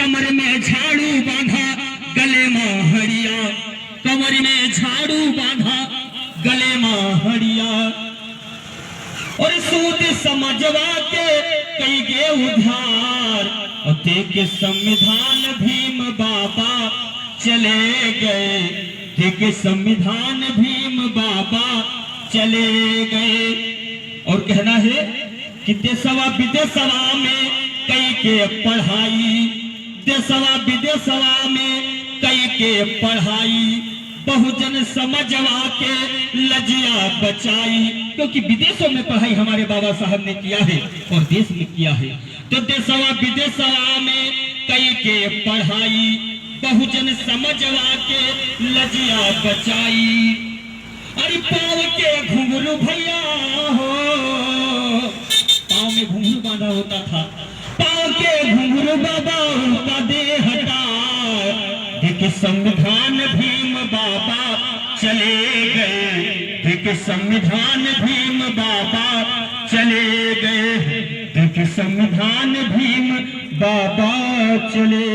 कमर में झाड़ू बांधा गले में हड़िया, कमर में झाड़ू बांधा गले में हड़िया। और सूद समझवा के कई गे उधार, और देखे संविधान भीम बाबा चले गए, देखे संविधान भीम बाबा चले गए। और कहना है कि देशवा विदेशवा में कई के पढ़ाई, देशवा विदेशवा में कई के पढ़ाई, बहुजन समझवा के लजिया बचाई। क्योंकि विदेशों में पढ़ाई हमारे बाबा साहब ने किया है और देश में किया है। तो देशवा विदेशवा में कई के पढ़ाई, बहुजन समझवा के लजिया बचाई। अरे पाँव के घुंघरू भैया हो, पाँव में घुंघरू बांधा होता था, पाँव के घुंघरू बाबा का दे हटा, देखे संविधान भीम बाबा चले गए, देखे संविधान भीम बाबा चले गए, देखे संविधान भीम बाबा चले